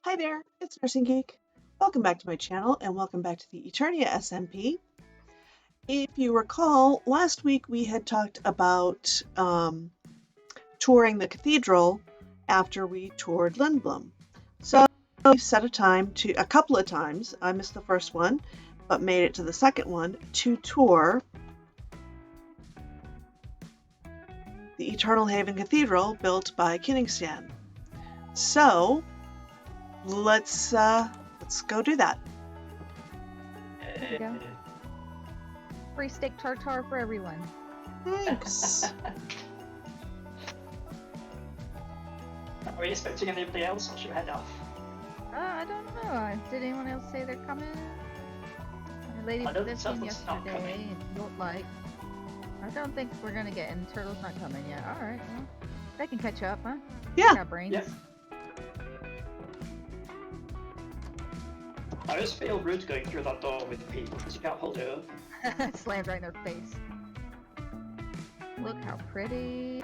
Hi there, it's Nursing Geek. Welcome back to my channel and welcome back to the Eternia SMP. If you recall, last week we had talked about touring the cathedral after we toured Lindblom. So we set a couple of times, I missed the first one, but made it to the second one, to tour the Eternal Haven Cathedral built by Kingston. So let's go do that. There you go. Free steak tartare for everyone. Thanks. Are we expecting anybody else, or should we head off? I don't know. Did anyone else say they're coming? My lady I know this that in someone's not yesterday coming. and don't like. I don't think we're gonna get in. Turtle's not coming yet. Alright, well. They can catch up, huh? Yeah. They got brains. Yep. I just feel rude going through that door with people because you can't hold it up. Slammed right in their face. Look how pretty.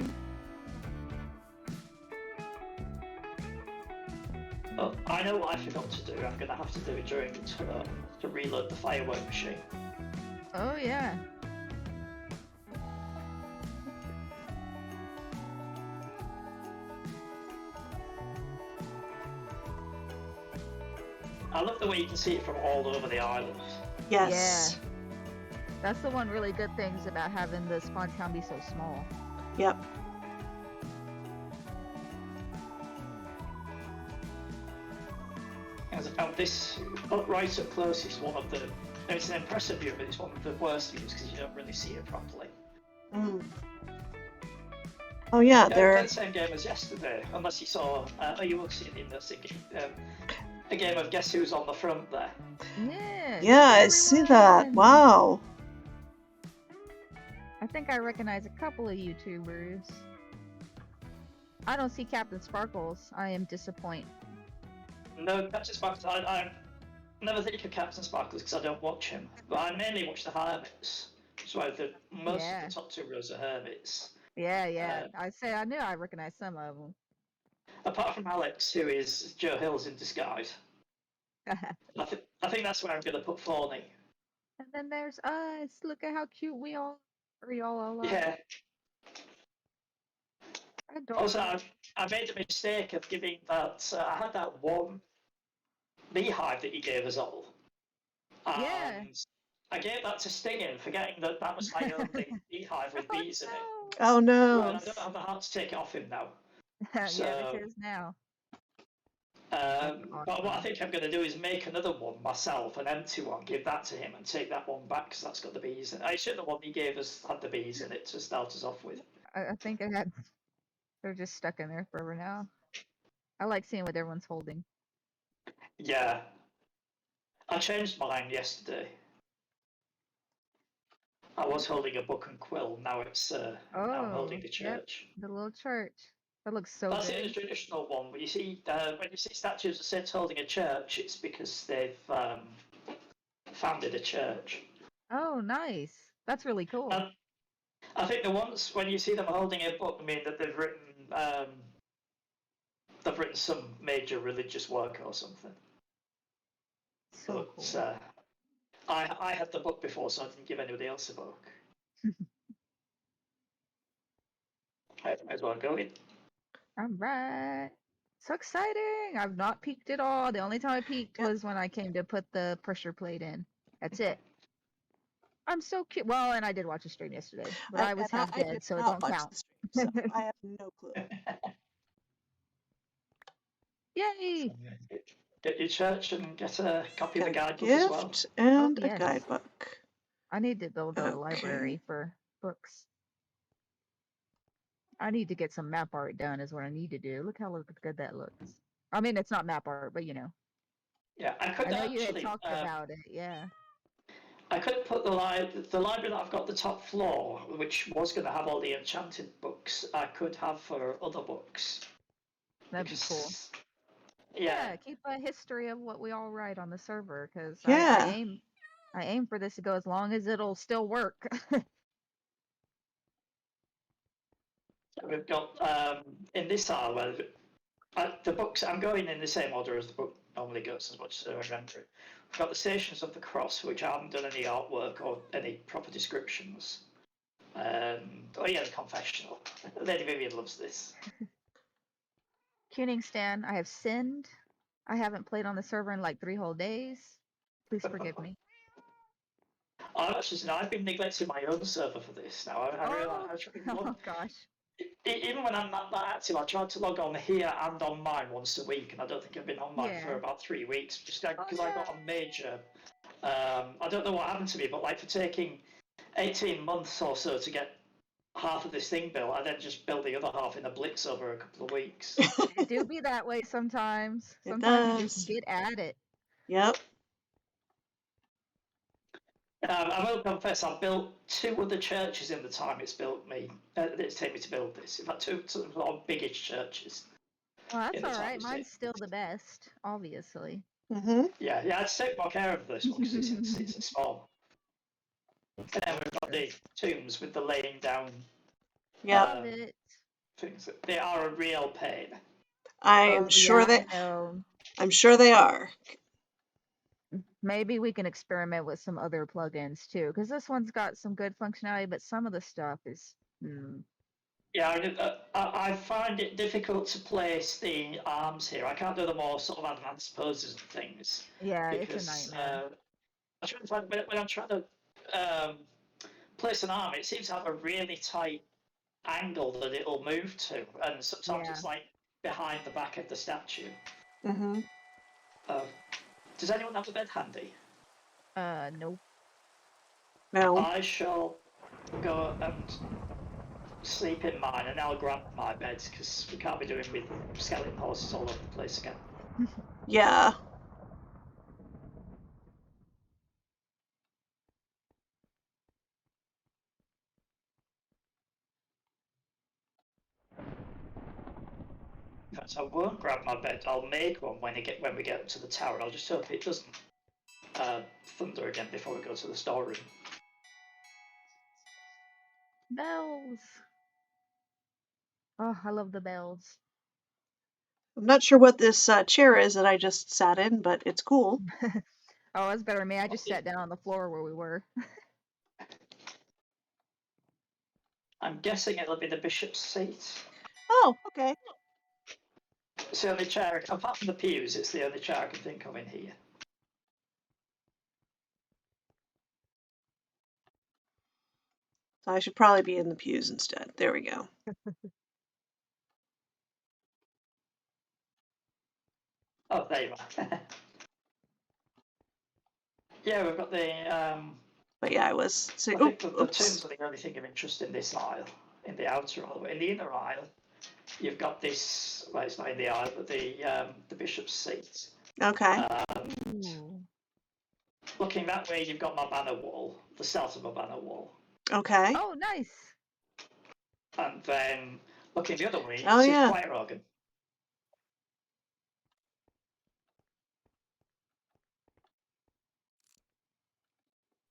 Oh, I know what I forgot to do. I'm going to have to do it during the tour to reload the firework machine. Oh yeah. I love the way you can see it from all over the island. Yes. Yeah. That's the one really good things about having the spawn town be so small. Yep. As I found this right up close is one of the. It's an impressive view, but it's one of the worst views because you don't really see it properly. Mm. Oh yeah, They're the same game as yesterday, unless you saw. You will see it in the singing. A game of Guess Who's on the Front there. Yeah. Yeah, I see that. Wow. I think I recognize a couple of YouTubers. I don't see Captain Sparkles. I am disappointed. No, Captain Sparkles. I never think of Captain Sparkles because I don't watch him, but I mainly watch the Hermits. So most of the top two rows are Hermits. Yeah. I knew I recognized some of them. Apart from Alex, who is Joe Hills in disguise. I think that's where I'm going to put Fawny. And then there's us. Look at how cute we all are. Yeah. Also, Adorable. I made the mistake of giving that. I had that one beehive that you gave us all. Yeah. I gave that to Stingin, forgetting that that was my only beehive with bees in it. Oh no. And I don't have the heart to take it off him now. So, yeah, this is now. But what I think I'm going to do is make another one myself, an empty one, give that to him, and take that one back because that's got the bees in it. I assume the one he gave us had the bees in it to start us off with. I think it had. They're just stuck in there forever now. I like seeing what everyone's holding. Yeah. I changed mine yesterday. I was holding a book and quill. Now it's now I'm holding the church. Yep, the little church. That looks so That's good. it, the traditional one. But you see, when you see statues of saints holding a church, it's because they've founded a church. Oh, nice. That's really cool. I think the ones when you see them holding a book mean that they've written some major religious work or something. So But cool. I had the book before, so I didn't give anybody else a book. I might as well go in. All right. So exciting! I've not peeked at all. The only time I peeked was when I came to put the pressure plate in. That's it. I'm so cute. Well, and I did watch a stream yesterday, but I was half dead, so it don't count. So I have no clue. Yay! Get your church and get a copy of the guidebook gift as well. And yes. a guidebook. I need to build a library for books. I need to get some map art done is what I need to do. Look how good that looks. I mean, it's not map art, but you know. Yeah, I could know actually. You had talked about it, yeah. I could put the library that I've got the top floor, which was going to have all the enchanted books. I could have for other books. That'd be cool. Yeah, keep a history of what we all write on the server, because Yeah. I aim for this to go as long as it'll still work. we've got in this hour the books, I'm going in the same order as the book normally goes, as much as I remember it. We've got the Stations of the Cross, which I haven't done any artwork or any proper descriptions. Oh yeah, the Confessional. Lady Vivian loves this. Tuning Stan, I have sinned. I haven't played on the server in like 3 whole days. Please forgive me. I've been neglecting my own server for this now. I realise I try to log. Oh gosh. Even when I'm not that active, I try to log on here and on mine once a week, and I don't think I've been on mine for Yeah. about 3 weeks, just because Oh, I got a major. I don't know what happened to me, but like for taking 18 months or so to get half of this thing built, I then just built the other half in a blitz over a couple of weeks. It do be that way sometimes. It Sometimes you does. just get at it. Yep. I will confess, I built 2 other churches in the time it's built me. It's taken me to build this. In fact, 2 sort of biggish churches. Well, that's In the all time right. it's Mine's taken. still the best, obviously. Mm-hmm. Yeah, I'd take more care of this one because it's small. And then we've got the tombs with the laying down Yep. Love it. things. They are a real pain. I'm sure yeah, that I know. I'm sure they are. Maybe we can experiment with some other plugins too, because this one's got some good functionality, but some of the stuff is. Yeah, I find it difficult to place the arms here. I can't do the more sort of advanced poses and things Yeah, it's a because nightmare. I try to find when I'm trying to place an arm, it seems to have a really tight angle that it'll move to, and sometimes Yeah. it's like behind the back of the statue. Mm-hmm. Does anyone have a bed handy? Nope. No. I shall go and sleep in mine, and I'll grab my bed because we can't be doing with skeleton horses all over the place again. Yeah. In fact, I won't grab my bed. I'll make one when we get up to the tower. I'll just hope it doesn't thunder again before we go to the storeroom. Bells. Oh, I love the bells. I'm not sure what this chair is that I just sat in, but it's cool. Oh, that's better than me. I just sat down on the floor where we were. I'm guessing it'll be the bishop's seat. Oh, okay. It's the only chair, apart from the pews, it's the only chair I can think of in here. So I should probably be in the pews instead. There we go. Oh, there you are. Yeah, we've got the. But yeah, I was saying. I think the Oops. tombs are the only thing of interest in this aisle. In the outer aisle, in the inner aisle, you've got this. Well, it's not in the aisle, but the bishop's seat. Okay. Ooh. Looking that way, you've got my banner wall, the start of my banner wall. Okay. Oh, nice. And then looking the other way, Oh, you see yeah. the choir organ.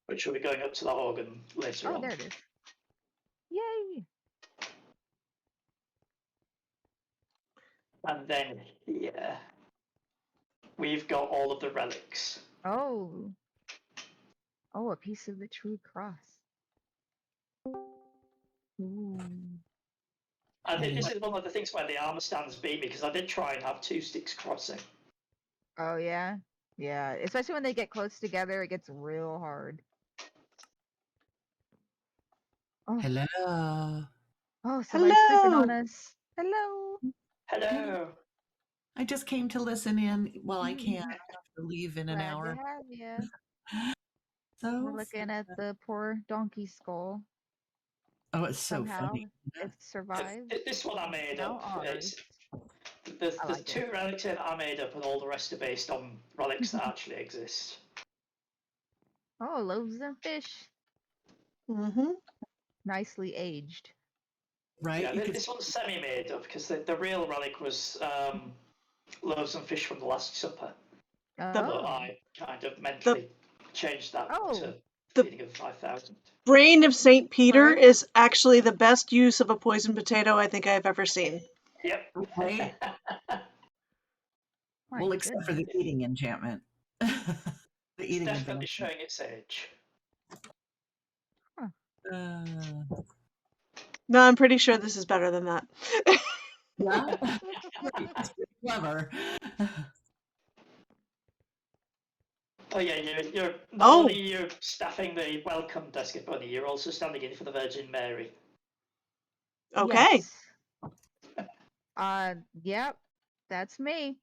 Which will be going up to that organ later Oh, on. there it is. Yay. And then here, we've got all of the relics. Oh. Oh, a piece of the true cross. Ooh. I think this is one of the things where the armor stands beat me, because I did try and have 2 sticks crossing. Oh, yeah? Yeah, especially when they get close together, it gets real hard. Oh, Hello. oh, somebody's creeping on Hello. us. Hello. Hello! I just came to listen in while I can. I have to leave in an Glad hour. to have you. So We're looking at the poor donkey skull. oh, it's so Somehow funny. it survived. This one I made Now up. ours. There's I like 2 it. relics here that I made up, and all the rest are based on relics that actually exist. Oh, loaves and fish. Mm-hmm. Nicely aged. Right? Yeah, You could this one's semi-made up, because the real relic was loaves and fish from the Last Supper. But Oh. I kind of mentally changed that to The feeding of 5,000. brain of St. Peter Right. is actually the best use of a poisoned potato I think I've ever seen. Yep. right. My Well, except for the goodness. eating enchantment. The It's eating definitely enchantment. showing its age. Uh, No, I'm pretty sure this is better than that. yeah, it's pretty clever. Oh yeah, you're not Oh. only you're staffing the welcome desk at Bunny, you're also standing in for the Virgin Mary. Okay. Yes. Yep. That's me.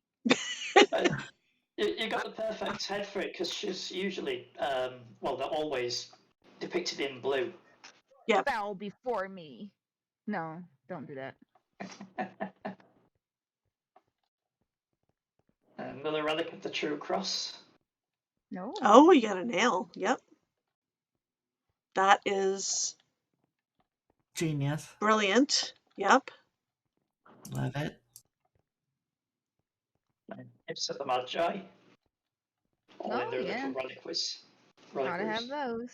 Uh, you got the perfect head for it because she's usually, well, they're always depicted in blue. Yep. Bow before me. No, don't do that. Another relic of the True Cross. No. Oh, you got a nail. Yep. That is Genius. brilliant. Yep. Love it. It's of the Magi. All in Oh, their yeah. little reliquaries. Gotta have those.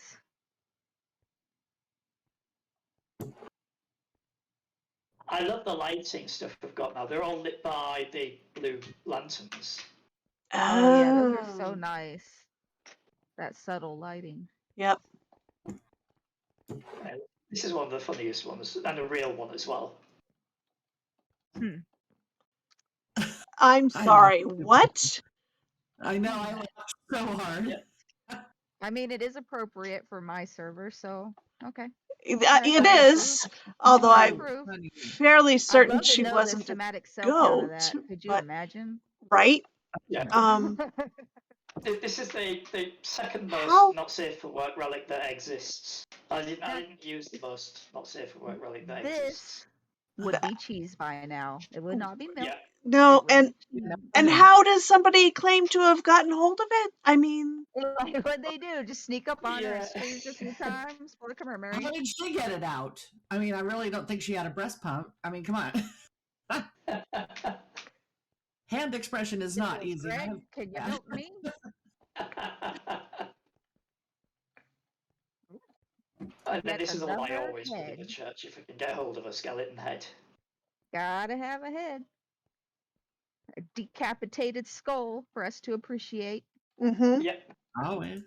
I love the lighting stuff we've got now. They're all lit by the blue lanterns. Oh, yeah, those are so Oh. nice. That subtle lighting. Yep. This is one of the funniest ones, and a real one as well. I'm I sorry. laughed. What? I know, I laughed so hard. Yeah. I mean, it is appropriate for my server, so okay. It I is. Although I I'm approve. Funny. fairly I'd certain love to she know the wasn't a schematic cell count of goat. that. Could you But imagine? right? Yeah. This is the second How- most not safe for work relic that exists. I didn't use the most not safe for work relic that exists. This would be cheese by now. It would not be milk. Yeah. no, It would and be cheese. and how does somebody claim to have gotten hold of it? I mean, Like, what'd they do? Just sneak up on her and Yeah. squeeze a few times? Well, come here, How Mary. did she get it out? I mean, I really don't think she had a breast pump. I mean, come on. Hand expression is not Yes, easy. Greg, can you milk me? And then Yet this is the one I another always put in the head. church if I can get hold of a skeleton head. Gotta have a head. A decapitated skull for us to appreciate. mm-hmm. Yep. Always.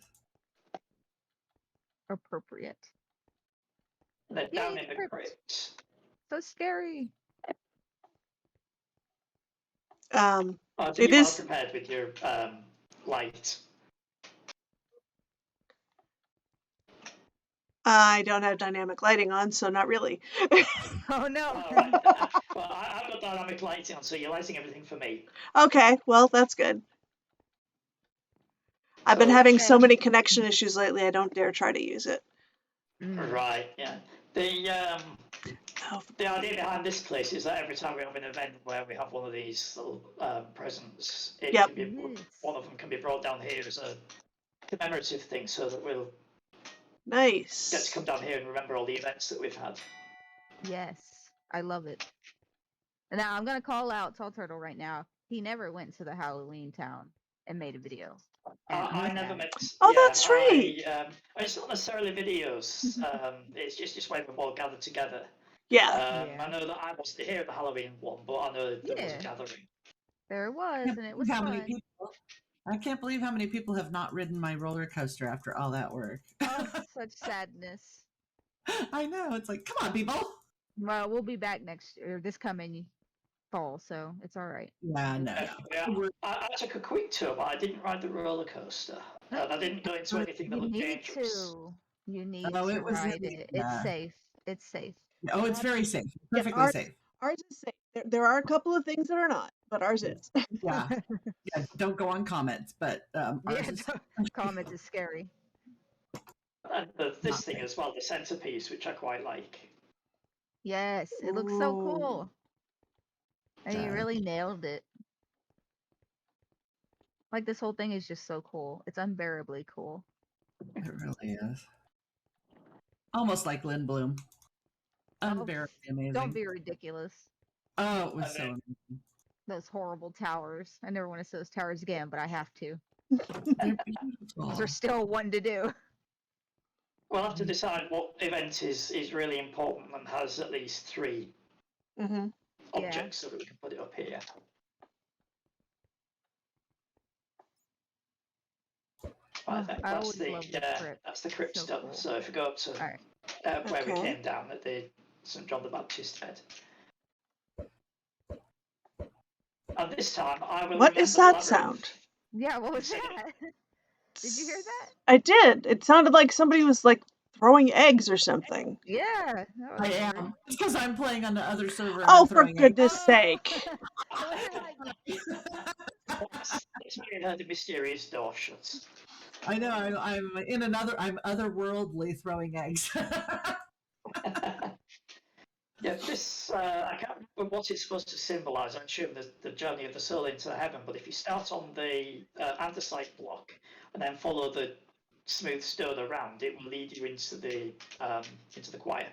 Appropriate. And then down Yay, in the crypt. crypt. So scary. To It be well is. prepared with your light. I don't have dynamic lighting on, so not really. Oh no. All right. Well, I've got dynamic lighting on, so you're lighting everything for me. Okay, well, that's good. I've been So- having so Okay. many connection issues lately, I don't dare try to use it. Right. Yeah. Oh, The idea behind this place is that every time we have an event where we have one of these little presents, it Yep. can be one of them can be brought down here as a commemorative thing, so that we'll get to nice. come down here and remember all the events that we've had. Yes. I love it. And now I'm gonna call out Tall Turtle right now. He never went to the Halloween town and made a video. And I I'm never mad. met. Oh, Yeah, that's right. it's not necessarily videos. It's just when we're all gathered together. Yeah. Yeah. I know that I wasn't here at the Halloween one, but I know there was a Yeah. gathering. There was, Can't and it believe was how many fun. people. I can't believe how many people have not ridden my roller coaster after all that work. Oh, such sadness. I know. It's like, come on, people. Well, we'll be back this coming fall, so it's all right. Yeah, no, Yeah, no. I took a quick tour, but I didn't ride the roller coaster, and I didn't go into anything that You looked need dangerous. to. You need Oh, to it was ride really, it. It's safe. It's safe. oh, it's very safe. Yeah, Perfectly safe. ours is safe. There are a couple of things that are not, but ours is. Yeah. Yeah. Don't go on comments, but ours Yeah, is comments is scary. And this Not thing safe. as well, the centerpiece, which I quite like. Yes, it looks so Ooh. cool. And you does. really nailed it. Like this whole thing is just so cool. It's unbearably cool. It really is. Almost like Lynn Bloom. Unbearably amazing. Don't be ridiculous. Oh, it was And so then- amazing. Those horrible towers. I never want to see those towers again, but I have to. They're beautiful. Those are still one to do. We'll have to decide what event is really important and has at least 3 Mm-hmm. objects so that we can put it up here. I Oh, think I always love the crypt. that's the crypt So stone. cool. So if we go up to All right. where we Okay. came down at the St John the Baptist head, and this time I will What is remember the that labyrinth. sound? Yeah, what was Sing it. that? Did you hear that? I did. It sounded like somebody was like throwing eggs or something. Yeah, that was I weird. am. It's because I'm playing on the other server and Oh, I'm for throwing eggs. goodness sake. Was it like It's being heard the mysterious door shuts. I know. I'm in another. I'm otherworldly throwing eggs. Yeah, this I can't remember what it's supposed to symbolise. I'm sure the journey of the soul into heaven. But if you start on the andesite block and then follow the smooth stone around, it will lead you into the choir.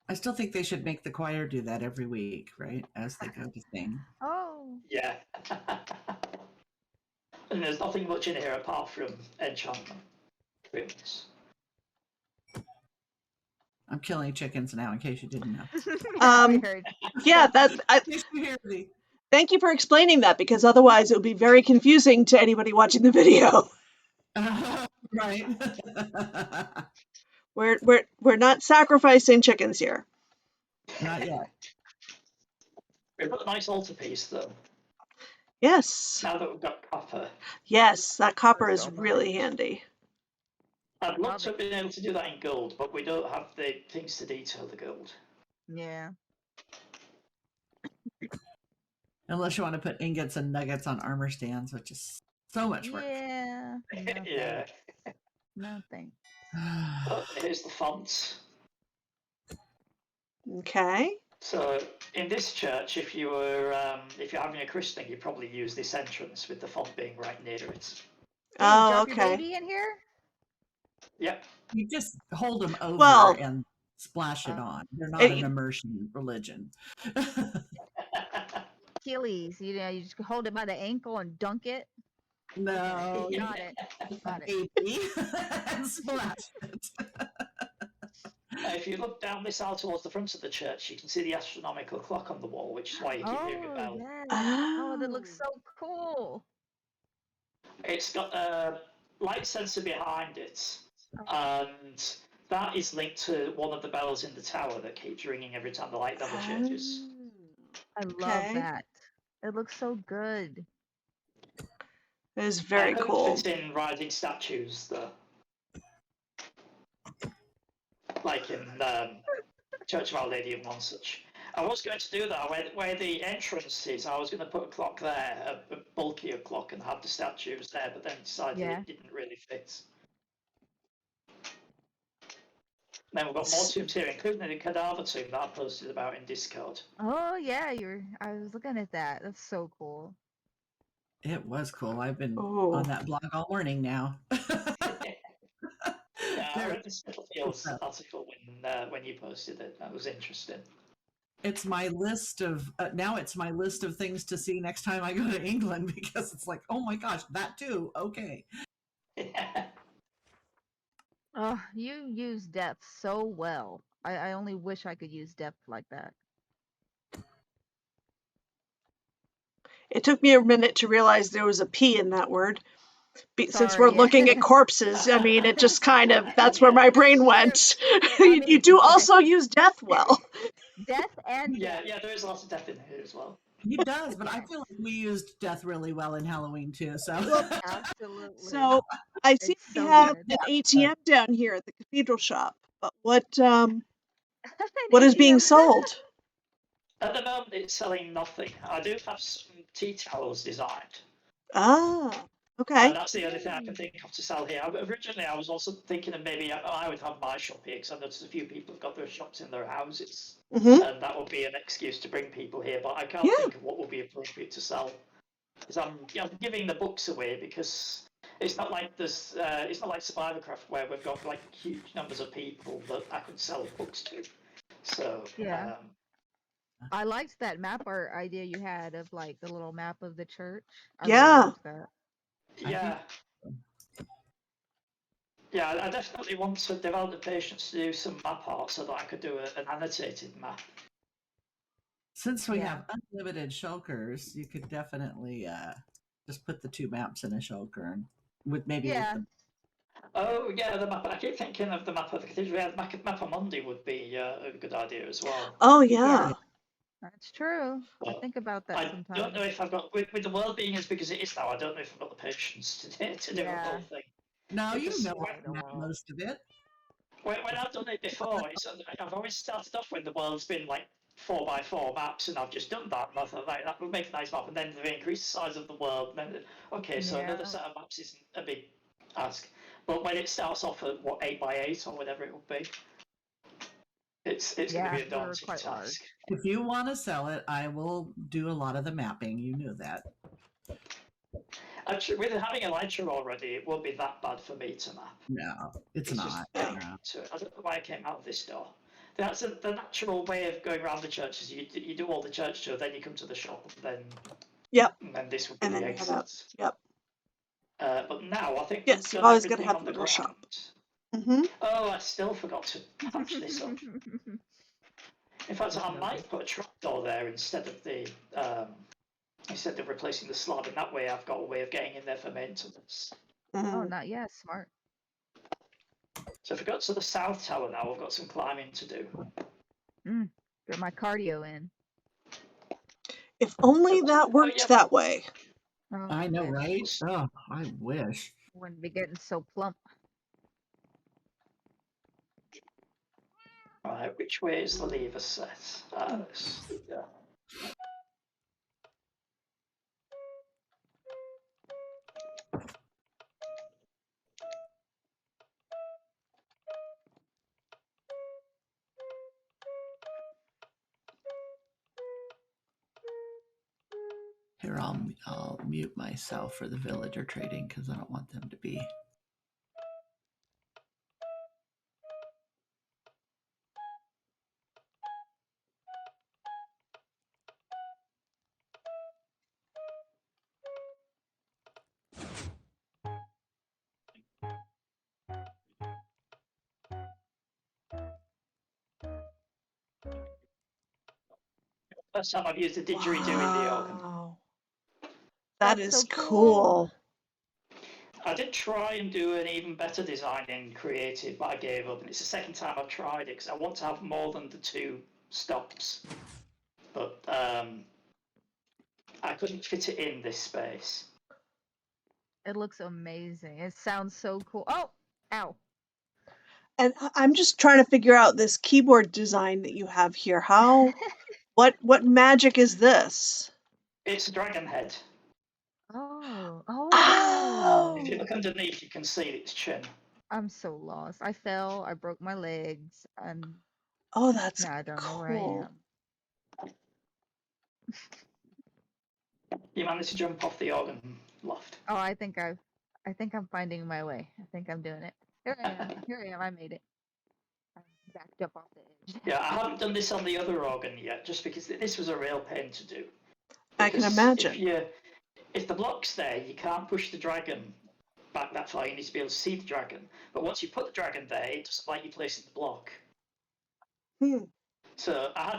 I still think they should make the choir do that every week, right? As they go to sing. oh, Yeah. And there's nothing much in here apart from enchantment. Goodness. I'm killing chickens now, in case you didn't know. yeah, we Um, heard. yeah, In case you hear me. thank you for explaining that because otherwise it would be very confusing to anybody watching the video. Right. We're not sacrificing chickens here. Not yet. We've got a nice altarpiece though. Yes. Now that we've got copper, Yes, that copper is So much. really handy. I'd love Love to have been able to do that in gold, but we don't have the things to detail the gold. Yeah. Unless you want to put ingots and nuggets on armor stands, which is so much work. Yeah. No Yeah. thanks. No thanks. Oh, here's the fonts. Okay. So in this church, if you're having a christening, you probably use this entrance with the font being right near it. Can you Oh, drop your okay. baby in here? Yep. You just hold them over Well, and splash it on. They're not it- an immersion religion. Achilles, you just hold it by the ankle and dunk it. No, Got it. Got it. baby, and splash it. If you look down this aisle towards the front of the church, you can see the astronomical clock on the wall, which is why you keep hearing a Oh, bell. yeah. Oh, that looks so cool. It's got a light sensor behind it, and that is linked to one of the bells in the tower that keeps ringing every time the light level changes. I love Okay. that. It looks so good. It is I very couldn't cool. fit in riding statues though, like in Church of Our Lady of Nonsuch. I was going to do that where the entrance is. I was going to put a clock there, a bulkier clock, and have the statues there, but then decided Yeah. it didn't really fit. Then we've got more tombs here, including the cadaver tomb that I posted about in Discord. Oh, yeah. I was looking at that. That's so cool. It was cool. I've been Ooh. on that blog all morning now. Yeah, I There- read the Spitalfields article when you posted it. That was interesting. It's my list of now. It's my list of things to see next time I go to England because it's like, oh my gosh, that too. Okay. Oh, you use depth so well. I only wish I could use depth like that. It took me a minute to realize there was a P in that word. Since we're Sorry, yeah. looking at corpses, I mean, it just kind of, that's where my brain went. I You mean, do also use death well. death and Yeah, death. yeah, there is lots of death in here as well. He does, but I feel like we used death really well in Halloween too. So Absolutely. So I see It's we so have good. an ATM down here at the cathedral shop, but what An is being ATM. sold? At the moment, it's selling nothing. I do have some tea towels designed, Ah, okay. and that's the only thing I can think of to sell here. Originally, I was also thinking of maybe I would have my shop here because I noticed a few people have got their shops in their houses, Hmm. and that would be an excuse to bring people here. But I can't Yeah. think of what would be appropriate to sell because I'm giving the books away because it's not like it's not like Survivorcraft where we've got like huge numbers of people that I could sell books to. So Yeah. I liked that map art idea you had of like the little map of the church. I really Yeah. liked that. yeah. Yeah, I definitely want to develop the patience to do some map art so that I could do an annotated map. since we Yeah. have unlimited shulkers, you could definitely Just put the 2 maps in a shulker and with maybe Yeah. with Oh, yeah, the map. I keep thinking of the map of the cathedral. Yeah, the map of Monday would be a good idea as well. Oh Yeah. yeah. That's true. I But think about that I don't know sometimes. if I've got, with the world being as big as it is now, I don't know if I've got the patience to do the Yeah. whole thing. No, you Because know Yeah, how to the map world. most of it. when I've done it before, I've always started off when the world's been like 4x4 maps, and I've just done that, and I thought that would make a nice map, and then they increase the size of the world, and then okay, so another Yeah. set of maps isn't a big ask. But when it starts off at what 8x8 or whatever it would be, it's going to Yeah, be a they were daunting quite large. task. If you want to sell it, I will do a lot of the mapping. You knew that. Actually, with having Elytra already, it won't be that bad for me to map. No, it's It's just not. Yeah. No. so I don't know why I came out of this door. That's the natural way of going around the churches. You do all the church tour, then you come to the shop, Yep. and then this would be And the then you head out. exit. Yep. But now I think Yes, we've you've done always got to everything have on the the little shop. ground. Mm-hmm. Oh, I still forgot to patch this up. In fact, Just I noticed. might put a trapdoor there instead of replacing the slab, and that way I've got a way of getting in there for maintenance. Oh, Mm. not yet. Smart. So if I go to the south tower now, I've got some climbing to do. Get my cardio in. If only that worked yeah. that way. Oh, I know, wish. right? Oh, I wish. Wouldn't be getting so plump. Right, which way is the lever set? Yeah. Here, I'll mute myself for the villager trading because I don't want them to be. First time I've used a didgeridoo in the organ. Wow. That That's is so cool. I did try and do an even better design in Creative, but I gave up. And it's the second time I've tried it because I want to have more than the 2 stops. But I couldn't fit it in this space. It looks amazing. It sounds so cool. Oh, ow. And I'm just trying to figure out this keyboard design that you have here. How? What magic is this? It's a dragon head. Oh. If you Oh. look underneath, you can see its chin. I'm so lost. I fell. I broke my legs, and Oh, that's now I don't know where I cool. am. You managed to jump off the organ loft. Oh, I think I'm finding my way. I think I'm doing it. Here I am. Here I am. I made it. I'm backed up off the edge. Yeah, I haven't done this on the other organ yet, just because this was a real pain to do. I can Because imagine. if the block's there, you can't push the dragon back that far. You need to be able to see the dragon. But once you put the dragon there, it doesn't like you placing the block. Hmm. So I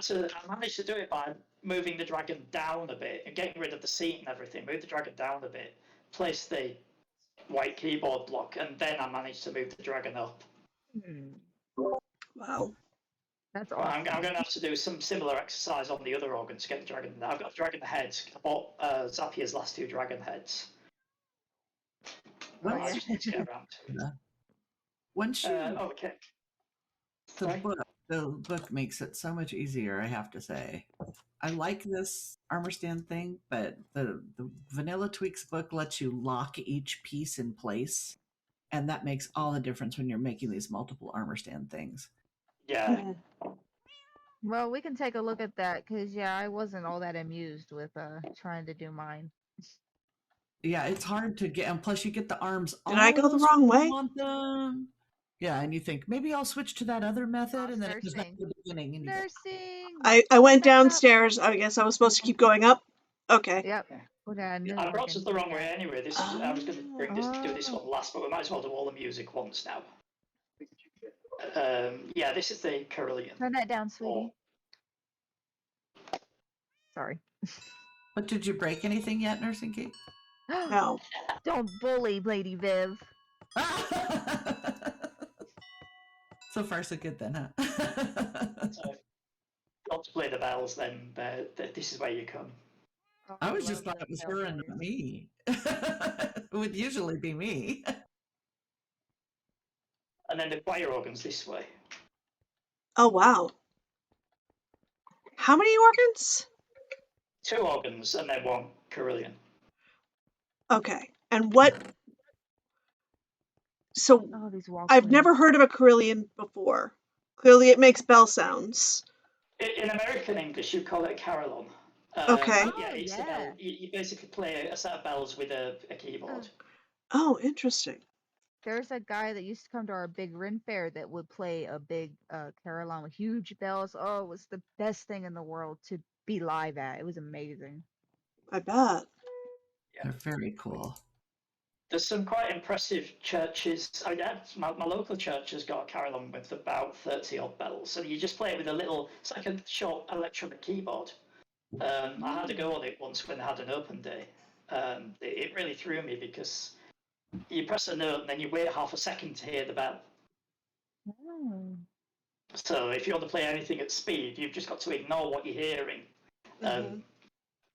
managed to do it by moving the dragon down a bit and getting rid of the seat and everything. Move the dragon down a bit, place the white keyboard block, and then I managed to move the dragon up. Wow. That's Well, I'm awesome. going to have to do some similar exercise on the other organ to get the dragon. I've got dragon heads. I bought Zapier's last 2 dragon heads. Oh, I yeah. just need to get around to it. Once you Okay. the Sorry? book makes it so much easier. I have to say, I like this armor stand thing, but the Vanilla Tweaks book lets you lock each piece in place, and that makes all the difference when you're making these multiple armor stand things. Yeah. Hmm. Well, we can take a look at that because yeah, I wasn't all that amused with trying to do mine. Yeah, it's hard to get, and plus you get the arms Did I go the almost wrong where you way? want them. Yeah, and you think maybe I'll switch to that other method, and then it goes back Nursing. to the beginning, and you go, Nursing. I went Back up. downstairs. I guess I was supposed to keep going up. Okay. Yep. Yeah. Okay, I knew I brought working. us the wrong way anyway. I was going to do this Oh. one last, but we might as well do all the music once now. Yeah, this is the Carillion. Turn that down, sweetie. Sorry. but did you break anything yet, Nursing Kate? No. Don't bully Lady Viv. So far, so good then, huh? So if you want to play the bells, then this is where you come. Oh, I I was just love thought those it was bell her and boys. not me. It would usually be me. And then the choir organ's this way. Oh, wow. How many organs? 2 organs and then 1 carillon. Okay. And what? So Oh, these I've walkways. never heard of a carillon before. Clearly, it makes bell sounds. In American English, you call it a carillon. Okay. But yeah, Oh, it's a yeah. bell. You basically play a set of bells with a keyboard. Oh, interesting. There's a guy that used to come to our big Ren fair that would play a big carillon with huge bells. Oh, it was the best thing in the world to be live at. It was amazing. I bet. They're very cool. There's some quite impressive churches. I mean, my local church has got a carillon with about 30 odd bells. So you just play it with a little, it's like a short electronic keyboard. I had a go on it once when they had an open day. It really threw me because you press a note and then you wait half a second to hear the bell. Oh. So if you want to play anything at speed, you've just got to ignore what you're hearing. Mhm.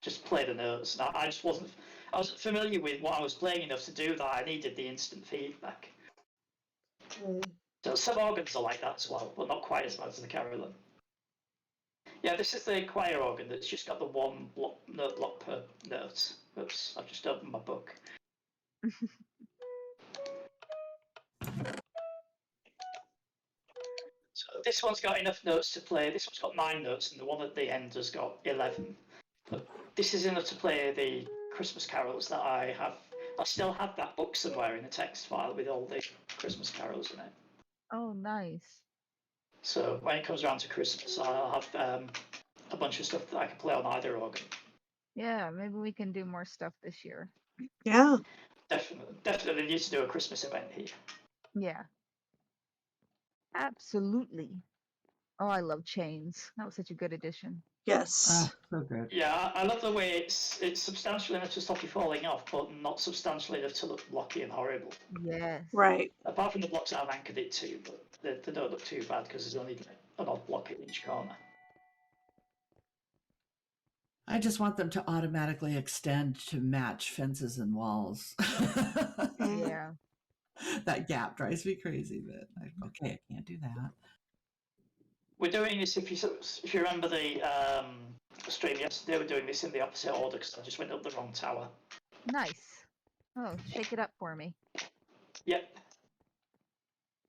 Just play the notes. And I just wasn't. I wasn't familiar with what I was playing enough to do that. I needed the instant feedback. Mm. So some organs are like that as well, but not quite as much as the carillon. Yeah, this is the choir organ that's just got the one note block per note. Oops, I've just opened my book. So this one's got enough notes to play. This one's got 9 notes, and the one at the end has got 11. But this is enough to play the Christmas carols that I have. I still have that book somewhere in a text file with all the Christmas carols in it. Oh, nice. So when it comes around to Christmas, I'll have a bunch of stuff that I can play on either organ. Yeah, maybe we can do more stuff this year. Yeah. Definitely need to do a Christmas event here. Yeah, absolutely. Oh, I love chains. That was such a good addition. Yes. So good. Yeah, I love the way it's substantial enough to stop you falling off, but not substantial enough to look blocky and horrible. Yes. Right. Apart from the blocks I've anchored it to, but they don't look too bad because there's only an odd block at each corner. I just want them to automatically extend to match fences and walls. Mm. Yeah. That gap drives me crazy, but okay, I can't do that. We're doing this, if you remember the stream yesterday, we're doing this in the opposite order because I just went up the wrong tower. Nice. Oh, shake it up for me. Yep.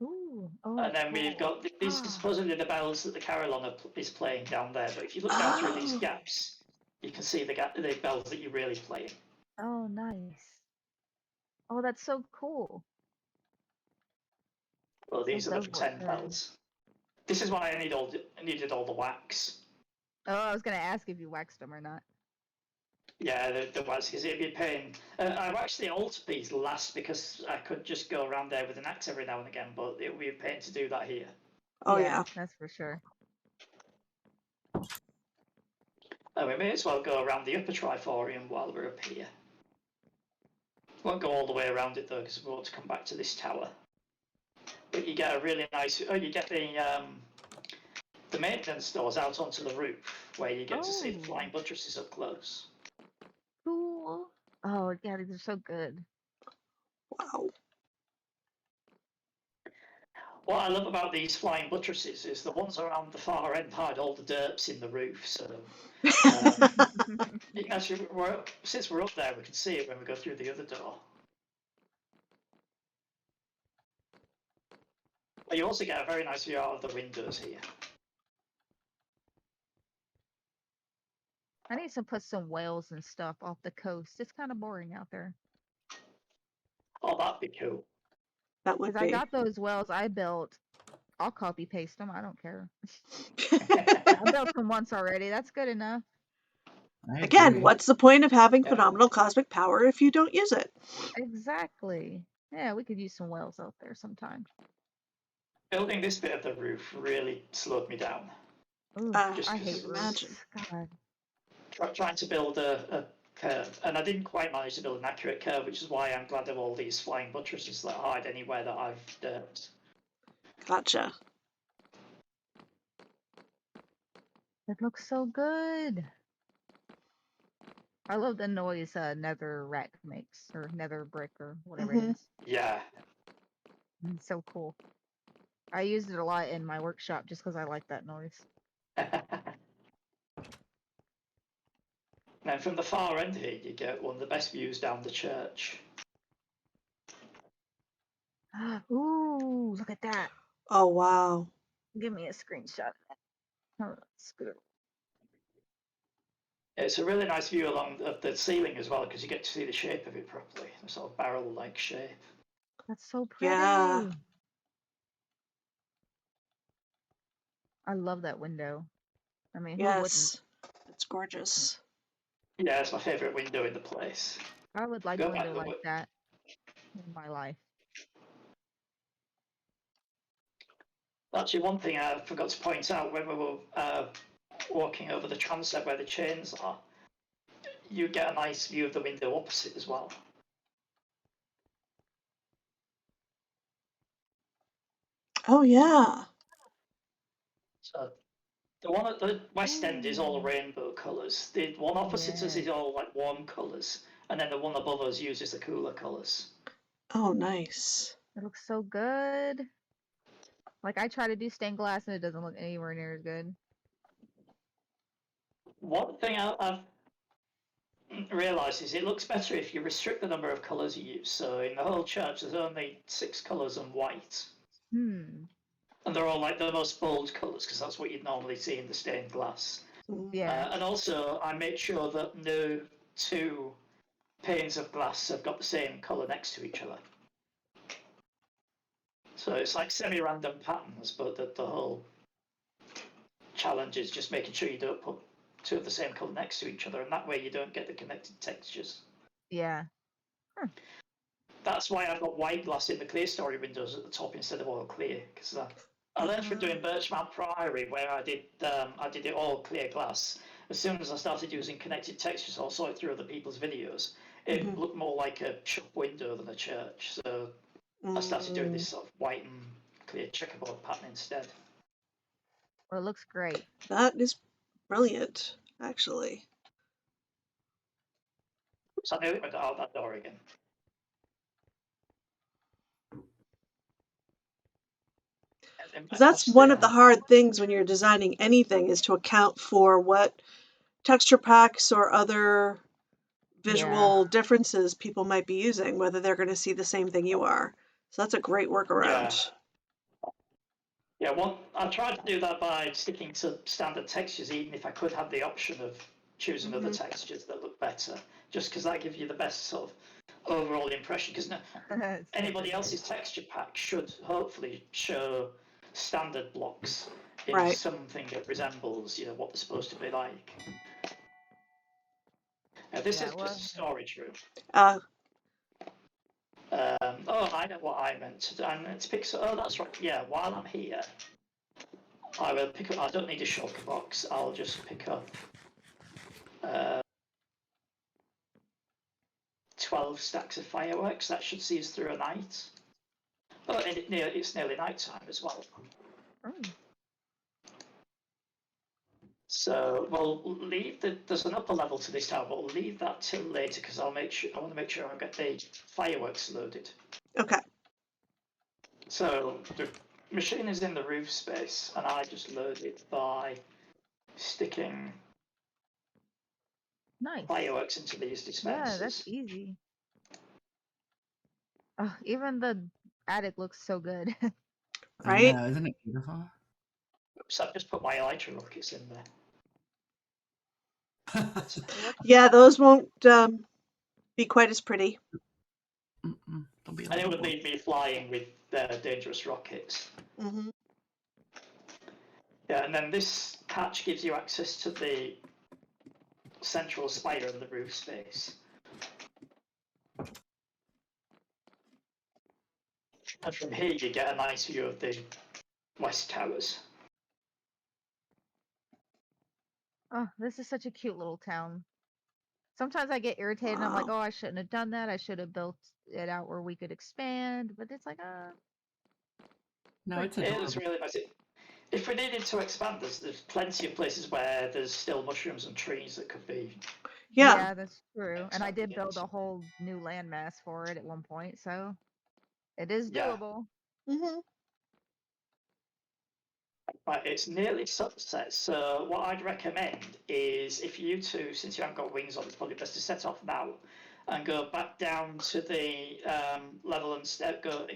Ooh. Oh, And then we've cool. got, these are supposedly the bells that the carillon is playing down there, but if you look down through these Oh. gaps, you can see the bells that you're really playing. Oh, nice. Oh, that's so cool. Well, these are the does look pretend good. bells. This is why I needed all the wax. Oh, I was gonna ask if you waxed them or not. Yeah, the wax, because it'd be a pain. I waxed the altarpiece last because I could just go around there with an axe every now and again, but it would be a pain to do that here. Oh yeah. That's for sure. We may as well go around the upper triforium while we're up here. Won't go all the way around it though, because we want to come back to this tower. But you get a really nice. Oh, you get the maintenance doors out onto the roof, where you get to see the flying buttresses up close. Cool. Oh, yeah, these are so good. Wow. What I love about these flying buttresses is the ones around the far end hide all the derps in the roof, so you can actually, since we're up there, we can see it when we go through the other door. But you also get a very nice view out of the windows here. I need to put some whales and stuff off the coast. It's kind of boring out there. Oh, that'd be cool. That would Because I be. got those whales I built. I'll copy paste them. I don't care. I built them once already. That's good enough. I Again, agree. what's the point of having Yeah. phenomenal cosmic power if you don't use it? Exactly. Yeah, we could use some whales out there sometime. Building this bit of the roof really slowed me down. Ooh, Just I 'cause hate it roofs. was- God. Trying to build a curve, and I didn't quite manage to build an accurate curve, which is why I'm glad of all these flying buttresses that hide anywhere that I've dirt. Gotcha. It looks so good. I love the noise nether rack makes, or nether brick, or whatever it Mhm. is. Yeah. It's so cool. I used it a lot in my workshop just because I like that noise. Then from the far end here, you get one of the best views down the church. Ooh, look at that. Oh wow. Give me a screenshot of that. Hold on, scoot. It's a really nice view along the ceiling as well, because you get to see the shape of it properly, the sort of barrel-like shape. That's so pretty. Yeah. I love that window. I mean, who wouldn't? Yes. It's gorgeous. Yeah, it's my favourite window in the place. I would like a Go back window the like that in my life. Actually, one thing I forgot to point out when we were walking over the transept where the chains are, you get a nice view of the window opposite as well. Oh yeah. So the one at the west end is all Ooh, rainbow colours. The one opposite us yeah. is all like warm colours, and then the one above us uses the cooler colours. Oh nice. It looks so good. Like, I try to do stained glass and it doesn't look anywhere near as good. One thing I've realised is it looks better if you restrict the number of colours you use. So in the whole church, there's only 6 colours and white. Hmm. And they're all like the most bold colours, because that's what you'd normally see in the stained glass. Mhm. Yeah. And also, I made sure that no two panes of glass have got the same colour next to each other. So it's like semi-random patterns, but the whole challenge is just making sure you don't put two of the same colour next to each other, and that way you don't get the connected textures. Yeah. That's why I've got white glass in the clear story windows at the top instead of all clear, because I learned from doing Birchmount Priory, where I did it all clear glass. As soon as I started using connected textures, I saw it through other people's videos. It Mhm. looked more like a shop window than a church, so I started doing this sort of white and clear checkerboard pattern instead. Well, it looks great. That is brilliant, actually. So I knew it went out that door again. Because that's one of the hard things when you're designing anything is to account for what texture packs or other visual differences people might be using, whether they're going to see the same thing you are. So that's a great Yeah. workaround. Yeah, well, I tried to do that by sticking to standard textures, even if I could have the option of choosing other textures that look better, just because that gives you the best sort of overall impression. Because anybody else's texture pack should hopefully show standard blocks in Right. something that resembles, what they're supposed to be like. Now, this Yeah, is well, just a storage room. Uh, Oh, I know what I meant to do. I meant to pick. Oh, that's right. Yeah, while I'm here, I will pick up. I don't need a shulker box. I'll just pick up 12 stacks of fireworks. That should see us through a night. Oh, and it's nearly night time as well. So we'll leave there's an upper level to this tower, but we'll leave that till later because I want to make sure I get the fireworks loaded. okay. So the machine is in the roof space, and I just load it by sticking nice. fireworks into these dispensers. Yeah, that's easy. Oh, even the attic looks so good. Right? I know, isn't it beautiful? Oops, I've just put my elytra rockets in there. Yeah, those won't be quite as pretty. They'll be a And it little would more. leave me flying with dangerous rockets. Hmm. Yeah, and then this hatch gives you access to the central spire of the roof space. And from here you get a nice view of the west towers. Oh, this is such a cute little town. sometimes I get irritated and I'm like, Wow. oh, I shouldn't have done that. I should have built it out where we could expand. But it's like, No, pretty it's cool. It is adorable. really nice. If we needed to expand, there's plenty of places where there's still mushrooms and trees that could be Yeah. Yeah, that's true. And I expanded did build into. a whole new landmass for it at one point, so it is Yeah, doable. Hmm. right. It's nearly sunset, so what I'd recommend is if you two, since you haven't got wings on, it's probably best to set off now and go back down to the level and go.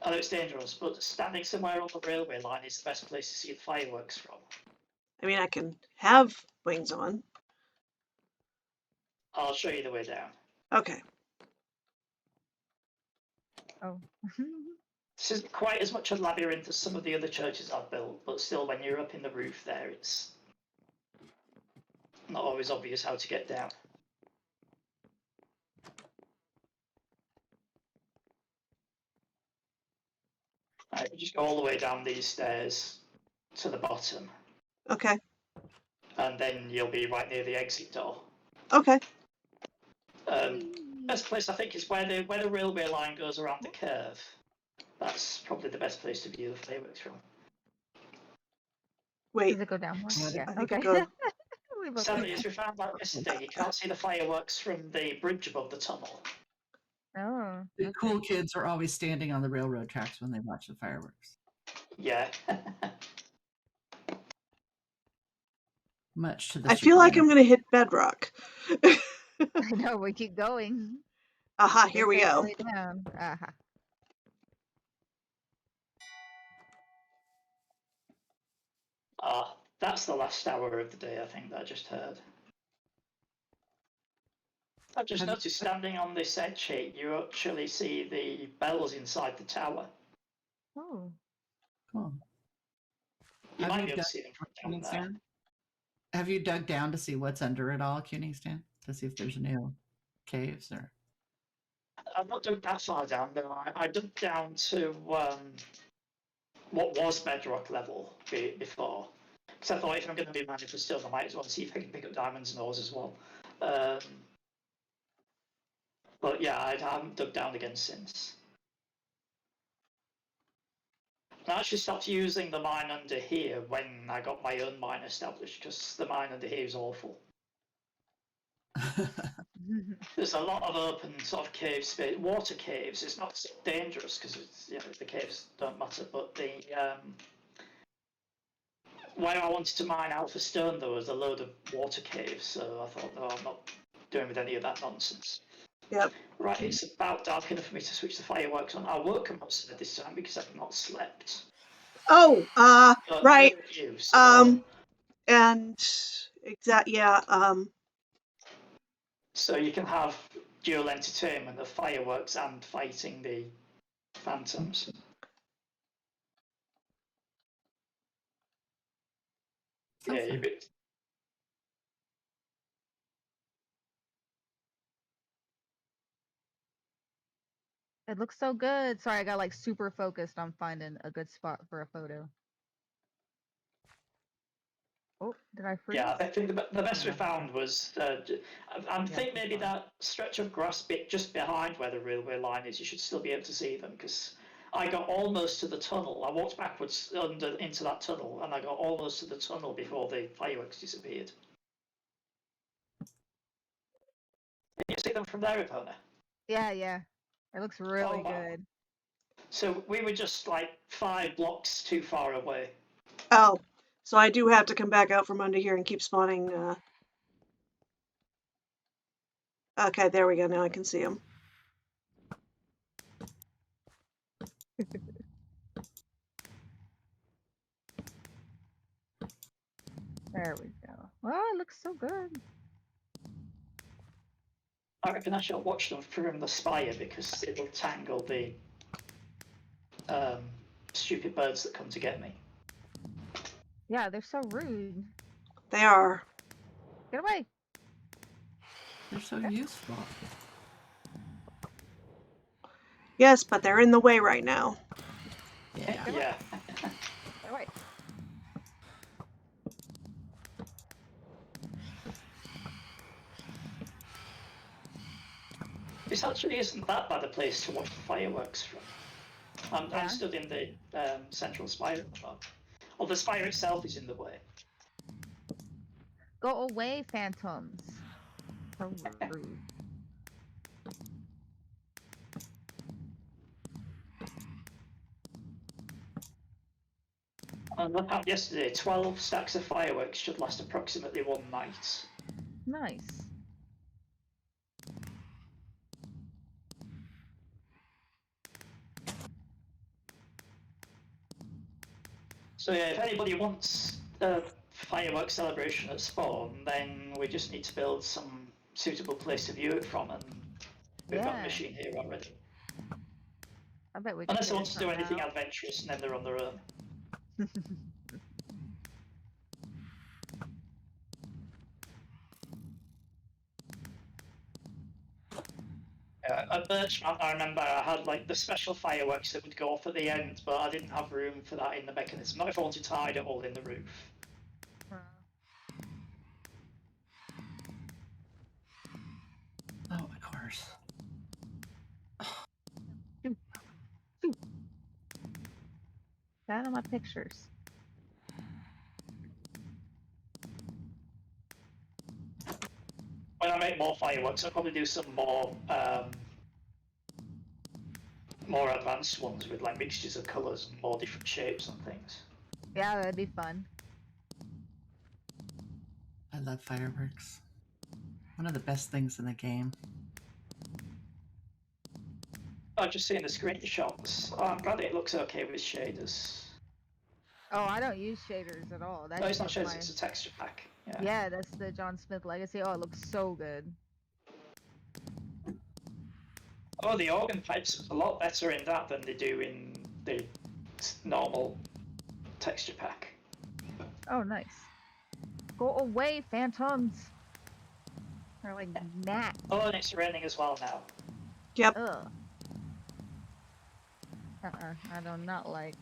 I know it's dangerous, but standing somewhere on the railway line is the best place to see the fireworks from. I mean, I can have wings on. I'll show you the way down. Okay. Oh. This isn't quite as much a labyrinth as some of the other churches I've built, but still, when you're up in the roof there, it's not always obvious how to get down. Right, you just go all the way down these stairs to the bottom, Okay. and then you'll be right near the exit door. Okay. Whee! Best place I think is where the railway line goes around the curve. That's probably the best place to view the fireworks from. Wait. Does it go down more? Yeah, I think okay. it goes. We both Sadly, went as we found out yesterday, you can't see the fireworks from the bridge above the tunnel. down. Oh, The okay. cool kids are always standing on the railroad tracks when they watch the fireworks. Yeah. Much to the I feel like chagrin I'm of going to hit bedrock. I know, we keep going. Aha, It here we says go. way down. Aha. That's the last hour of the day, I think, that I just heard. I've just Have- noticed standing on this edge here, you actually see the bells inside the tower. Oh. Cool. You Have might you be able dug to see them from down there. Kuningstan? Have you dug down to see what's under it all, Kuningstan? To see if there's new caves or? I've not dug that far down, no. I dug down to what was bedrock level before. Because I thought if I'm going to be mining for stone, I might as well see if I can pick up diamonds and ores as well. But yeah, I haven't dug down again since. I actually stopped using the mine under here when I got my own mine established, because the mine under here is awful. There's a lot of open sort of cave space, water caves. It's not so dangerous because the caves don't matter, but the where I wanted to mine out for stone though was a load of water caves, so I thought, no, I'm not doing with any of that nonsense. Yep. Right, it's about dark enough for me to switch the fireworks on. I woke up most of this time because I've not slept. Oh, But right. neither of you, so And yeah, so you can have dual entertainment of fireworks and fighting the phantoms. So Yeah, fun. It looks so good. Sorry, I got like super focused on finding a good spot for a photo. Oh, did I freeze? Yeah, I think the best we Yeah. found was, I think it's maybe fine. that stretch of grass bit just behind where the railway line is, you should still be able to see them, because I got almost to the tunnel. I walked backwards into that tunnel, and I got almost to the tunnel before the fireworks disappeared. Can you see them from there, Epona? Yeah, yeah. It looks really wow. good. So we were just like 5 blocks too far away. oh, so I do have to come back out from under here and keep spawning. Okay, there we go. Now I can see them. There we go. Well, it looks so good. I reckon I shall watch them from the spire because it'll tangle the stupid birds that come to get me. Yeah, they're so rude. They are. Get away. They're so useful. Yes, but they're in the way right now. Yeah. Yeah. Get away. This actually isn't that bad a place to watch fireworks from. I'm Yeah. stood in the central spire. Well, the spire itself is in the way. Go away, phantoms. So rude. I looked at yesterday, 12 stacks of fireworks should last approximately one night. Nice. So yeah, if anybody wants a fireworks celebration at spawn, then we just need to build some suitable place to view it from, and we've got a Yeah. machine here already. I bet we can Unless they figure want to do something anything out. adventurous, and then they're on their own. At Birchmount, I remember I had like the special fireworks that would go off at the end, but I didn't have room for that in the mechanism. Not if I wanted to hide it all in the roof. Oh, of course. That on my pictures. When I make more fireworks, I'll probably do some more advanced ones with like mixtures of colours and more different shapes and things. Yeah, that'd be fun. I love fireworks. One of the best things in the game. I've just seen the screenshots. Oh, I'm glad it looks okay with shaders. Oh, I don't use shaders at all. That's No, it's not just shaders, it's a texture pack. Yeah, that's the John Smith Legacy. Oh, it looks so good. Oh, the organ pipes are a lot better in that than they do in the normal texture pack. Oh, nice. Go away, phantoms. They're like gnats. Oh, and it's raining as well now. Yep. Ugh. I do not like.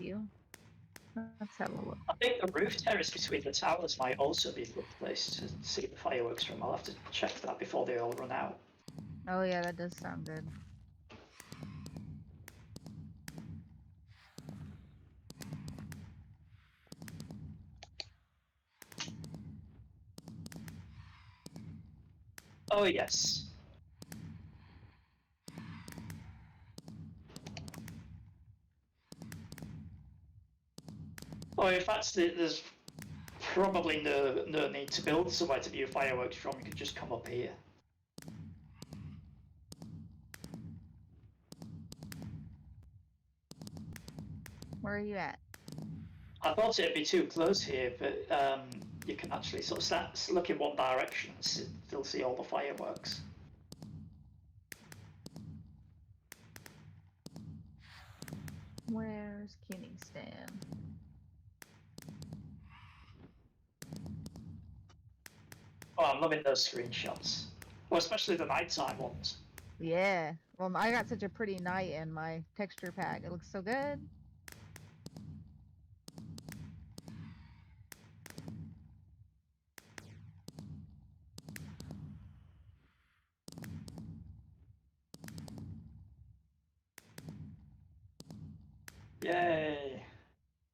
You. Let's have a look. I think the roof terrace between the towers might also be a good place to see the fireworks from. I'll have to check that before they all run out. Oh yeah, that does sound good. Oh yes. Oh, in fact, there's probably no need to build somewhere to view fireworks from. You could just come up here. Where are you at? I thought it'd be too close here, but you can actually sort of look in one direction and still see all the fireworks. Where's Kingston? Oh, I'm loving those screenshots. Well, especially the nighttime ones. Yeah. Well, I got such a pretty night in my texture pack. It looks so good. Yay!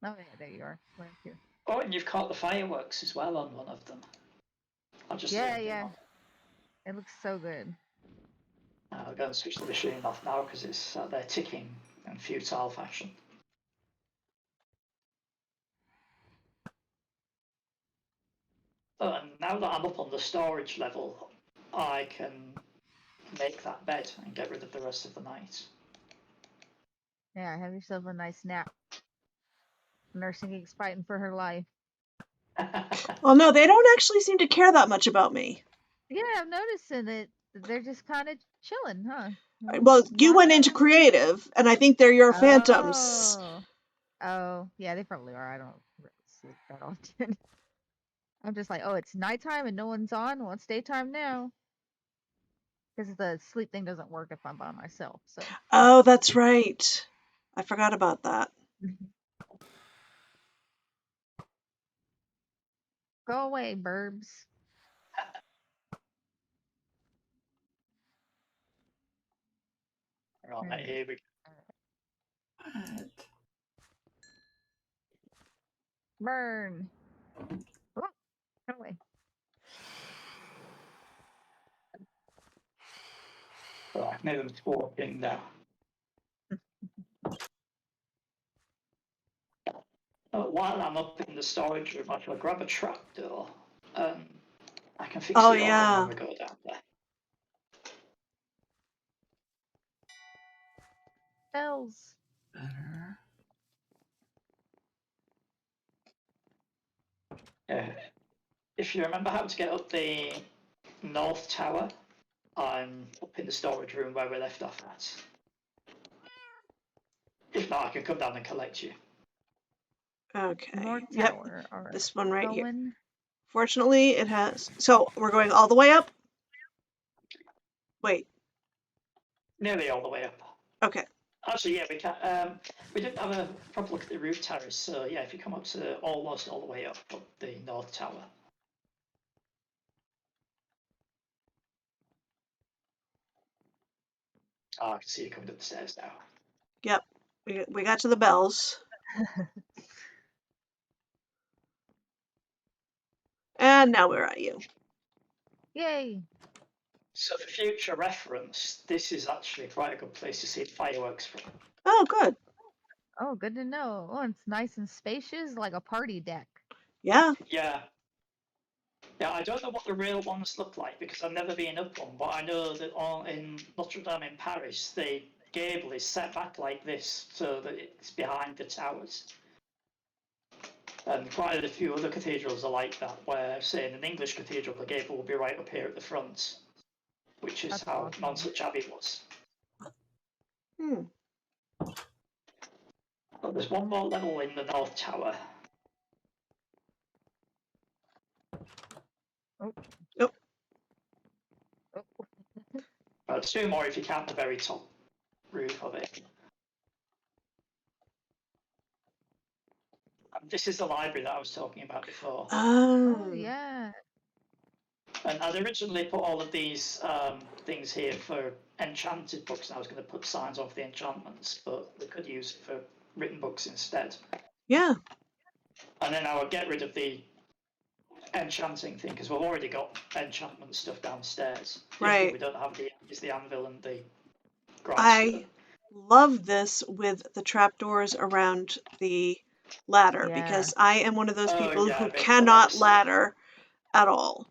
Oh yeah, there you are. Right here. Oh, and you've caught the fireworks as well on one of them. I'll just Yeah. It looks so good. I'll go and switch the machine off now because it's they're ticking in futile fashion. Oh, and now that I'm up on the storage level, I can make that bed and get rid of the rest of the night. Yeah, have yourself a nice nap. Nursing Geek's fighting for her life. Well, no, they don't actually seem to care that much about me. Yeah, I'm noticing that they're just kind of chilling, huh? Well, you went into creative, and I think they're your phantoms. Oh, yeah, they probably are. I don't really sleep that often. I'm just like, oh, it's nighttime and no one's on. Well, it's daytime now. Because the sleep thing doesn't work if I'm by myself. So. Oh, that's right. I forgot about that. Go away, burbs. Right, here we go. What? Burn. Oh, go away. Right, maybe I'm talking now. While I'm up in the storage room, I shall grab a trapdoor. I can fix Oh, the other one yeah. when we go down there. Bells. Better. If you remember how to get up the north tower, I'm up in the storage room where we left off at. If not, I can come down and collect you. Okay. North Yep. Tower. All right. This one right here. Going. Fortunately, it has. So we're going all the way up? Wait. Nearly all the way up. Okay. Actually, yeah, we can. We didn't have a proper look at the roof terrace, so yeah, if you come up to almost all the way up the north tower. Oh, I can see you coming up the stairs now. Yep. We got to the bells. And now we're at you. Yay. So for future reference, this is actually quite a good place to see fireworks from. Oh, good. Oh, good to know. Oh, it's nice and spacious, like a party deck. Yeah. Yeah. Yeah, I don't know what the real ones look like because I've never been up one, but I know that in Notre Dame in Paris, the gable is set back like this so that it's behind the towers. And quite a few other cathedrals are like that, where, say, in an English cathedral, the gable will be right up here at the front, which is That's how awesome. Nonsuch Abbey was. Hmm. But there's one more level in the North Tower. Oh. Oh. Oh. Two more if you count the very top roof of it. And this is the library that I was talking about before. Oh, yeah. And I'd originally put all of these things here for enchanted books, and I was going to put signs off the enchantments, but we could use it for written books instead. Yeah. And then I would get rid of the enchanting thing because we've already got enchantment stuff downstairs. The only thing Right. we don't have is the anvil and the I grindstone. love this with the trapdoors around the ladder Yeah. because I am one of those Oh, people yeah, who makes a lot cannot of sense. ladder at all.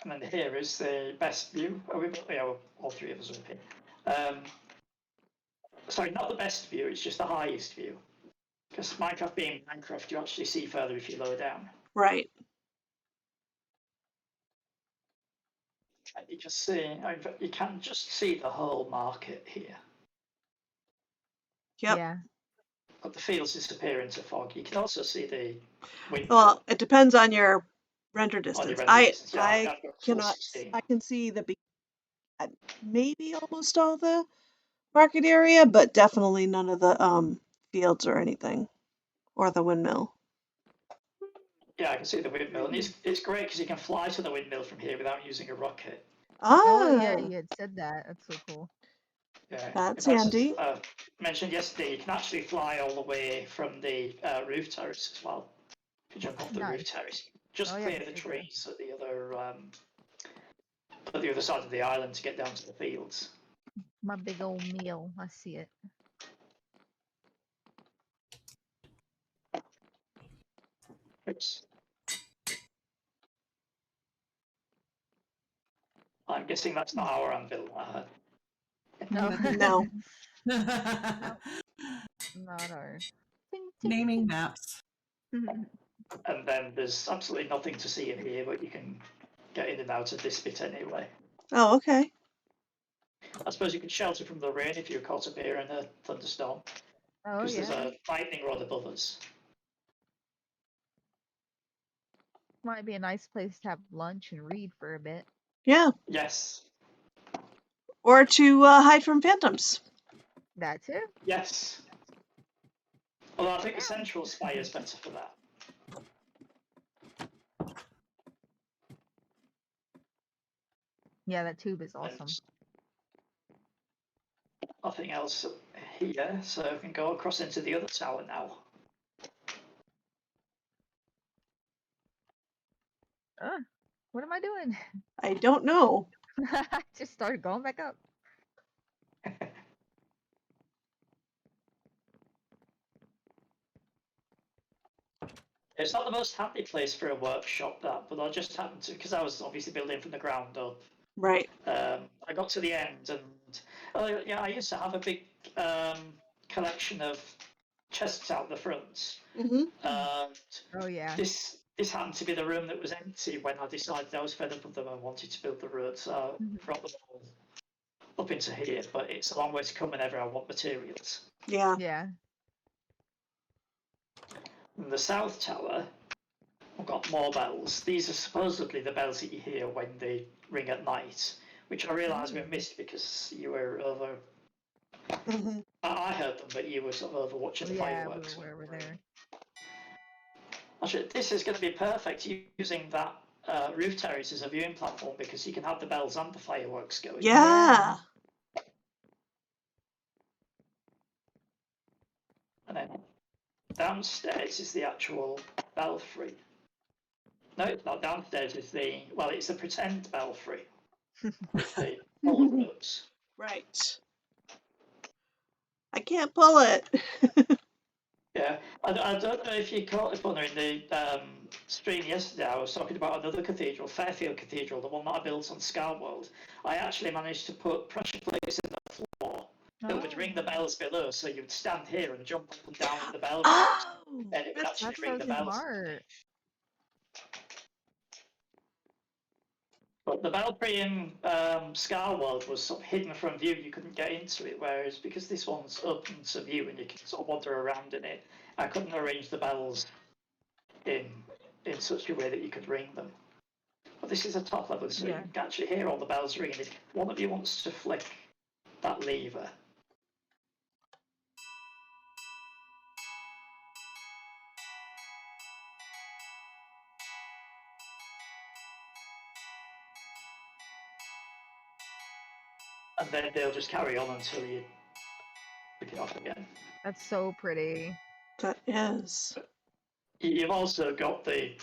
And then here is the best view. Yeah, all three of us are up here. Sorry, not the best view, it's just the highest view. Because Minecraft being Minecraft, you actually see further if you lower down. Right. And you just see, you can just see the whole market here. Yep. Yeah. But the fields disappear into fog. You can also see the windmill Well, it depends on your render on distance. your render distance. Yeah, I I've got full cannot. 16. I can see maybe almost all the market area, but definitely none of the fields or anything, or the windmill. Yeah, I can see the windmill, and it's great because you can fly to the windmill from here without using a rocket. Oh, yeah, Ah, you had said that. That's so cool. Yeah, that's as handy. mentioned yesterday, you can actually fly all the way from the roof terrace as well. If you jump off the roof Nice. terrace, just Oh, yeah, clear the me too. trees at the other side of the island to get down to the fields. My big old meal. I see it. Oops. I'm guessing that's not our anvil. No. No. Not ours. Naming maps. And then there's absolutely nothing to see in here, but you can get in and out of this bit anyway. Oh, okay. I suppose you could shelter from the rain if you're caught up here in a thunderstorm, Oh, because there's yeah. a lightning rod above us. Might be a nice place to have lunch and read for a bit. Yeah. Yes. Or to hide from phantoms. That too. Yes. Although I think the Yeah. central spire is better for that. Yeah, that tube is And awesome. nothing else here, so I can go across into the other tower now. What am I doing? I don't know. I just started going back up. It's not the most handy place for a workshop, that, but I just happened to, because I was obviously building from the ground up. Right. I got to the end, and I used to have a big collection of chests out the front. Mm-hmm. Oh yeah. This happened to be the room that was empty when I decided I was fed up of them and wanted to build the road, so I brought them all up into here. But it's a long way to come whenever I want materials. Yeah. Yeah. In the south tower, I've got more bells. These are supposedly the bells that you hear when they ring at night, which I realise we missed because you were over. Mm-hmm. I heard them, but you were sort of over watching Oh, the yeah, fireworks. we were there. Actually, this is going to be perfect using that roof terrace as a viewing platform because you can have the bells and the fireworks going. Yeah. And then downstairs is the actual belfry. No, it's not. Downstairs is it's the pretend belfry with the all ropes. Right. I can't pull it. Yeah, I don't know if you caught it, Bunner, in the stream yesterday. I was talking about another cathedral, Fairfield Cathedral, the one that I built on Scarworld. I actually managed to put pressure plates in the floor that would ring the bells below, so you would stand here and jump up and down with the bell ropes, Oh. and it would actually That's ring so the bells. smart. But the belfry in Scarworld was sort of hidden from view. You couldn't get into it, whereas because this one's open to view and you can sort of wander around in it, I couldn't arrange the bells in such a way that you could ring them. But this is a top level, so Yeah. you can actually hear all the bells ringing. If one of you wants to flick that lever, and then they'll just carry on until you pick it off again. That's so pretty. That is. You've also got the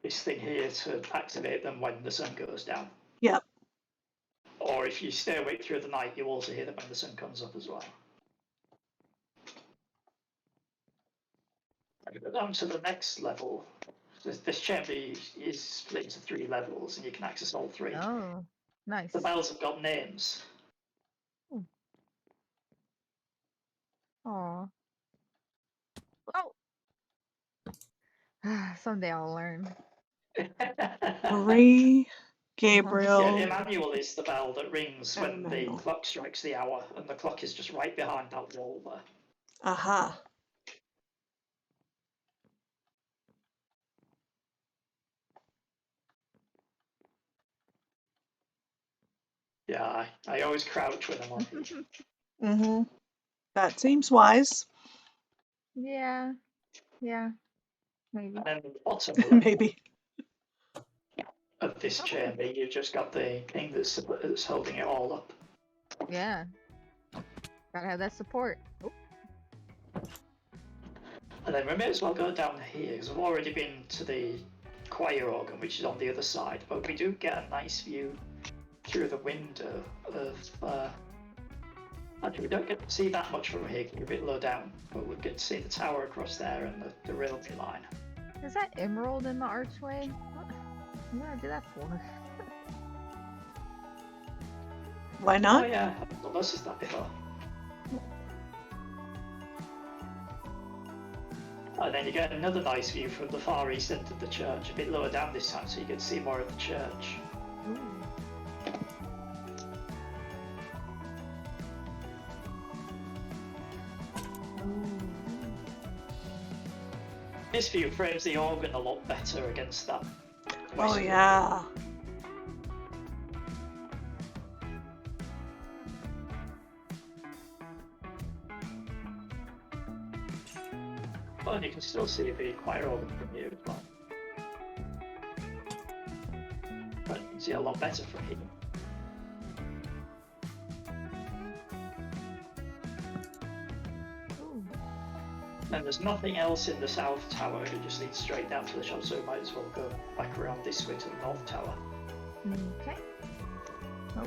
this thing here to activate them when the sun goes down. Yep. Or if you stay awake through the night, you also hear them when the sun comes up as well. Go down to the next level. This chamber is split into 3 levels, and you can access all 3. Oh, nice. The bells have got names. Aw. Oh. Someday I'll learn. Marie, Yeah, Gabriel. Emmanuel is the bell that rings when Emmanuel. the clock strikes the hour, and the clock is just right behind that wall there. Aha. Yeah, I always crouch when I'm on here. Mm-hmm. That seems wise. Yeah. Yeah. Maybe. And then the bottom level Maybe. of this chamber, you've just got the thing that's holding it all up. Yeah. Gotta have that support. Oh. And then we may as well go down here, because we've already been to the choir organ, which is on the other side, but we do get a nice view through the window of... Actually, we don't get to see that much from here, because we're a bit low down, but we get to see the tower across there and the railway line. Is that emerald in the archway? What did I do that for? Why Oh not? yeah, I've not noticed that before. And then you get another nice view from the far east end of the church, a bit lower down this time, so you get to see more of the church. Ooh. This view frames the organ a lot better against that. Oh west yeah. and you can still see the choir organ from here as well. But you can see a lot better from here. Ooh. And there's nothing else in the south tower. You just lead straight down to the shop, so you might as well go back around this way to the north tower. Okay. Oh.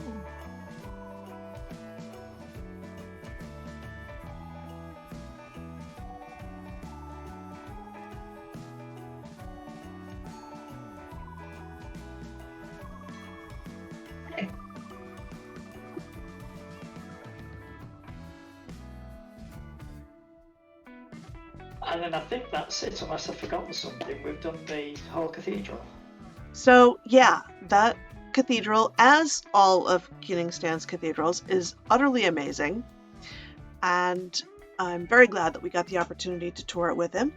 And then I think that's it, unless I've forgotten something. We've done the whole cathedral. So yeah, that cathedral, as all of Keeningstan's cathedrals, is utterly amazing. And I'm very glad that we got the opportunity to tour it with him.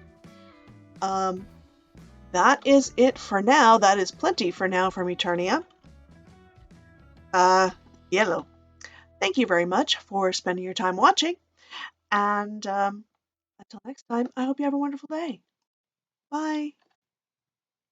That is it for now. That is plenty for now from Eternia. Yellow. Thank you very much for spending your time watching. And until next time, I hope you have a wonderful day. Bye.